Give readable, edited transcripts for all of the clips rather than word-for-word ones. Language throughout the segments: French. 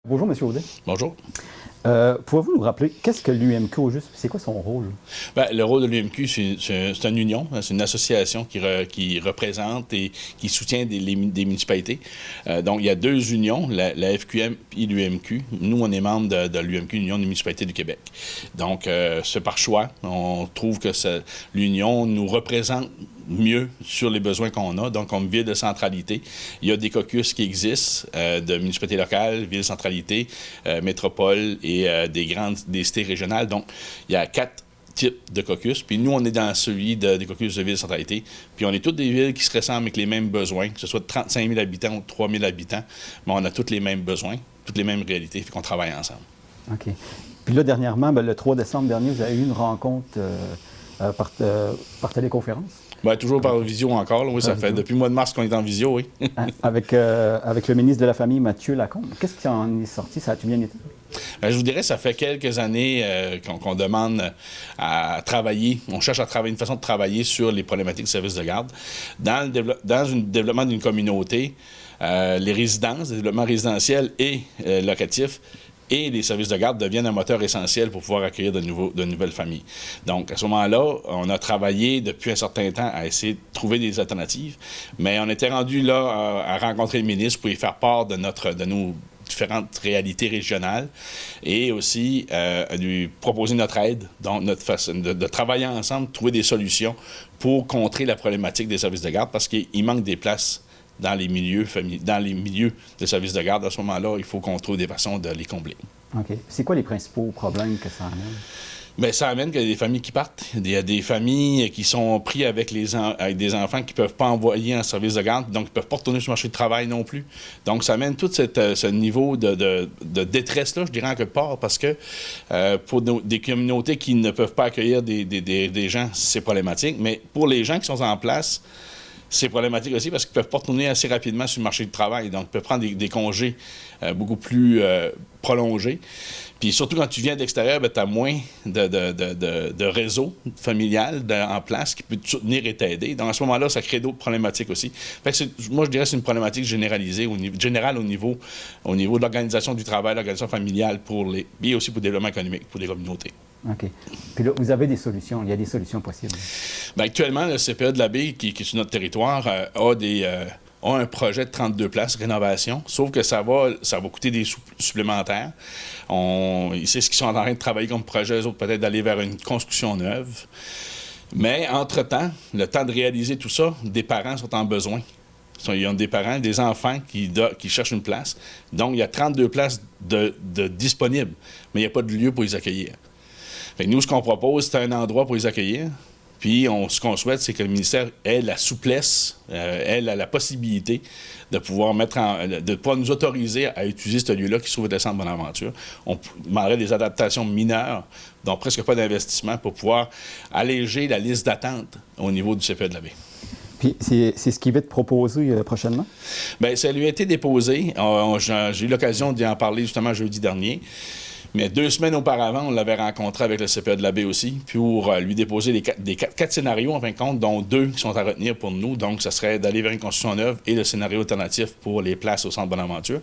Bonjour, M. Audet. Bonjour. Pouvez-vous nous rappeler qu'est-ce que l'UMQ au juste? C'est quoi son rôle? Bien, le rôle de l'UMQ, c'est une union, c'est une association qui représente et qui soutient des municipalités. Donc, il y a deux unions, la FQM et l'UMQ. Nous, on est membre de l'UMQ, l'Union des municipalités du Québec. Donc, c'est par choix. On trouve que l'union nous représente mieux sur les besoins qu'on a. Donc, comme ville de centralité, il y a des caucus qui existent de municipalités locales, ville de centralité, métropole et des cités régionales. Donc, il y a 4 types de caucus. Puis nous, on est dans celui des caucus de ville de centralité. Puis on est toutes des villes qui se ressemblent avec les mêmes besoins, que ce soit de 35 000 habitants ou 3 000 habitants, mais on a tous les mêmes besoins, toutes les mêmes réalités, fait qu'on travaille ensemble. OK. Puis là, dernièrement, le 3 décembre dernier, vous avez eu une rencontre par téléconférence? Bien, toujours par visio encore. Là, oui, ça fait depuis le mois de mars qu'on est en visio, oui. avec le ministre de la Famille, Mathieu Lacombe. Qu'est-ce qui en est sorti? Ça a-tu bien été? Bien, je vous dirais, ça fait quelques années qu'on demande à travailler, on cherche à travailler une façon de travailler sur les problématiques de services de garde. Dans le développement d'une communauté, les résidences, le développement résidentiel et locatif, et les services de garde deviennent un moteur essentiel pour pouvoir accueillir de nouvelles familles. Donc, à ce moment-là, on a travaillé depuis un certain temps à essayer de trouver des alternatives, mais on était rendu là à rencontrer le ministre pour lui faire part de nos différentes réalités régionales et aussi à lui proposer notre aide, donc notre façon de travailler ensemble, trouver des solutions pour contrer la problématique des services de garde parce qu'il manque des places dans les milieux de services de garde. À ce moment-là, il faut qu'on trouve des façons de les combler. OK. C'est quoi les principaux problèmes que ça amène? Bien, ça amène qu'il y a des familles qui partent. Il y a des familles qui sont prises avec des enfants qui ne peuvent pas envoyer en service de garde, donc ils ne peuvent pas retourner sur le marché du travail non plus. Donc, ça amène tout ce niveau de détresse-là, je dirais, en quelque part, parce que pour des communautés qui ne peuvent pas accueillir des gens, c'est problématique. Mais pour les gens qui sont en place, c'est problématique aussi parce qu'ils ne peuvent pas retourner assez rapidement sur le marché du travail. Donc, ils peuvent prendre des congés beaucoup plus prolongés. Puis surtout, quand tu viens d'extérieur, tu as moins de réseau familial en place qui peut te soutenir et t'aider. Donc, à ce moment-là, ça crée d'autres problématiques aussi. Fait que moi, je dirais que c'est une problématique généralisée, générale au niveau de l'organisation du travail, l'organisation familiale, et aussi pour le développement économique, pour les communautés. OK. Puis là, vous avez des solutions. Il y a des solutions possibles. Bien, actuellement, le CPE de la Baie, qui est sur notre territoire, a un projet de 32 places, rénovation, sauf que ça va coûter des sous supplémentaires. C'est ce qu'ils sont en train de travailler comme projet, eux autres, peut-être d'aller vers une construction neuve. Mais, entre-temps, le temps de réaliser tout ça, des parents sont en besoin. Ils ont des parents, des enfants qui cherchent une place. Donc, il y a 32 places de disponibles, mais il n'y a pas de lieu pour les accueillir. Fait que nous, ce qu'on propose, c'est un endroit pour les accueillir. Puis, ce qu'on souhaite, c'est que le ministère ait la souplesse, ait la possibilité de pouvoir nous autoriser à utiliser ce lieu-là qui se trouve au Centre Bonaventure. On demanderait des adaptations mineures, donc presque pas d'investissement, pour pouvoir alléger la liste d'attente au niveau du CPE de la Baie. Puis, c'est ce qui va être proposé prochainement? Bien, ça lui a été déposé. J'ai eu l'occasion d'y en parler justement jeudi dernier. Mais 2 semaines auparavant, on l'avait rencontré avec le CPE de la Baie aussi, pour lui déposer quatre scénarios, en fin de compte, dont 2 qui sont à retenir pour nous. Donc, ce serait d'aller vers une construction neuve et le scénario alternatif pour les places au Centre Bonaventure.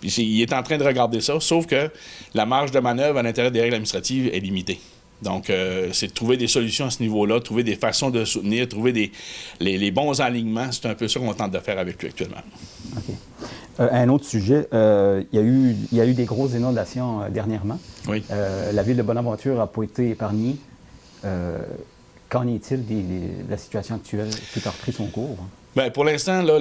Puis, il est en train de regarder ça, sauf que la marge de manœuvre à l'intérieur des règles administratives est limitée. Donc, c'est de trouver des solutions à ce niveau-là, trouver des façons de soutenir, trouver les bons alignements. C'est un peu ça qu'on tente de faire avec lui actuellement. OK. Un autre sujet, il y a eu des grosses inondations dernièrement. Oui. La ville de Bonaventure n'a pas été épargnée. Qu'en est-il de la situation actuelle? Tout a repris son cours? Bien, pour l'instant, là,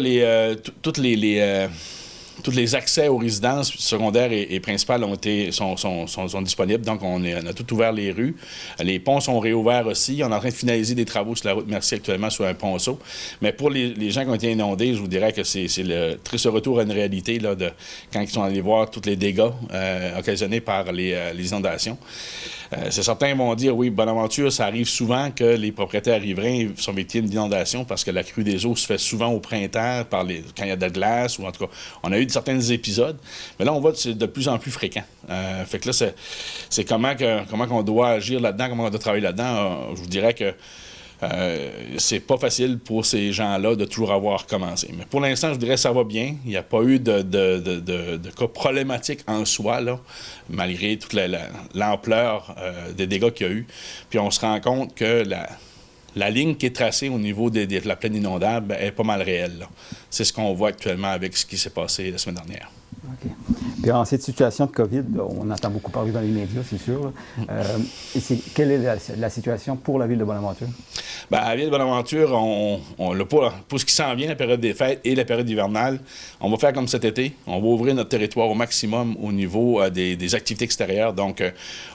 tous les accès aux résidences secondaires et principales sont disponibles. Donc, on a tout ouvert les rues. Les ponts sont réouverts aussi. On est en train de finaliser des travaux sur la route Mercier actuellement sur un ponceau. Mais pour les gens qui ont été inondés, je vous dirais que c'est le triste retour à une réalité là, quand ils sont allés voir tous les dégâts occasionnés par les inondations. Certains vont dire, oui, Bonaventure, ça arrive souvent que les propriétaires riverains sont victimes d'inondations parce que la crue des eaux se fait souvent au printemps, quand il y a de la glace, ou en tout cas, on a eu certains épisodes. Mais là, on voit que c'est de plus en plus fréquent. Fait que là, c'est comment qu'on doit agir là-dedans, comment on doit travailler là-dedans. Je vous dirais que c'est pas facile pour ces gens-là de toujours avoir commencé. Mais pour l'instant, je dirais que ça va bien. Il n'y a pas eu de cas problématiques en soi, là, malgré toute l'ampleur des dégâts qu'il y a eu. Puis on se rend compte que la ligne qui est tracée au niveau de la plaine inondable est pas mal réelle, là. C'est ce qu'on voit actuellement avec ce qui s'est passé la semaine dernière. OK. Puis en cette situation de COVID, on entend beaucoup parler dans les médias, c'est sûr. Quelle est la situation pour la ville de Bonaventure? Bien, à la ville de Bonaventure, pour ce qui s'en vient, la période des fêtes et la période hivernale, on va faire comme cet été. On va ouvrir notre territoire au maximum au niveau des activités extérieures. Donc,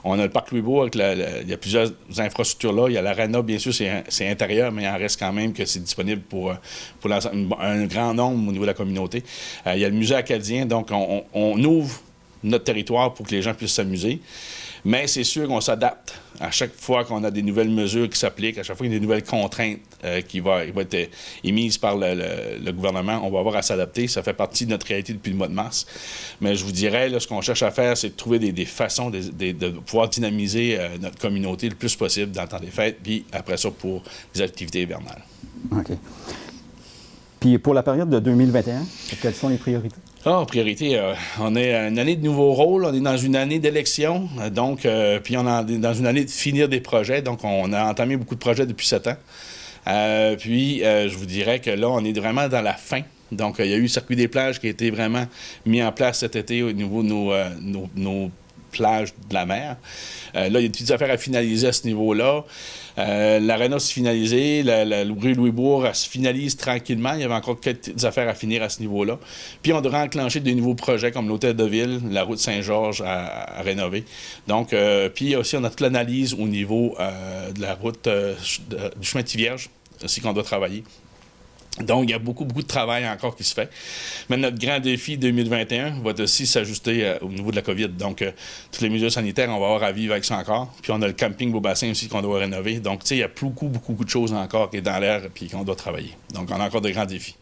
on a le parc Louisbourg, il y a plusieurs infrastructures là. Il y a l'aréna, bien sûr, c'est intérieur, mais il en reste quand même que c'est disponible pour un grand nombre au niveau de la communauté. Il y a le musée acadien, donc on ouvre notre territoire pour que les gens puissent s'amuser. Mais c'est sûr qu'on s'adapte à chaque fois qu'on a des nouvelles mesures qui s'appliquent, à chaque fois qu'il y a des nouvelles contraintes qui vont être émises par le gouvernement, on va avoir à s'adapter. Ça fait partie de notre réalité depuis le mois de mars. Mais je vous dirais, là, ce qu'on cherche à faire, c'est de trouver des façons de pouvoir dynamiser notre communauté le plus possible dans le temps des fêtes, puis après ça, pour les activités hivernales. OK. Puis pour la période de 2021, quelles sont les priorités? Priorité, on est une année de nouveau rôle, on est dans une année d'élection, donc, puis on est dans une année de finir des projets, donc on a entamé beaucoup de projets depuis 7 ans. Je vous dirais que là, on est vraiment dans la fin. Donc, il y a eu le circuit des plages qui a été vraiment mis en place cet été au niveau de nos plages de la mer. Là, il y a des petites affaires à finaliser à ce niveau-là. L'aréna s'est finalisée, la rue Louisbourg, elle se finalise tranquillement. Il y avait encore quelques petites affaires à finir à ce niveau-là. Puis on devrait enclencher de nouveaux projets comme l'Hôtel de Ville, la route Saint-Georges à rénover. Donc, puis aussi, on a toute l'analyse au niveau de la route du chemin de Tivierge, aussi qu'on doit travailler. Donc, il y a beaucoup de travail encore qui se fait. Mais notre grand défi 2021 va aussi s'ajuster au niveau de la COVID. Donc, toutes les mesures sanitaires, on va avoir à vivre avec ça encore. Puis, on a le camping Beaubassin aussi qu'on doit rénover. Donc, tu sais, il y a beaucoup de choses encore qui est dans l'air et qu'on doit travailler. Donc, on a encore de grands défis.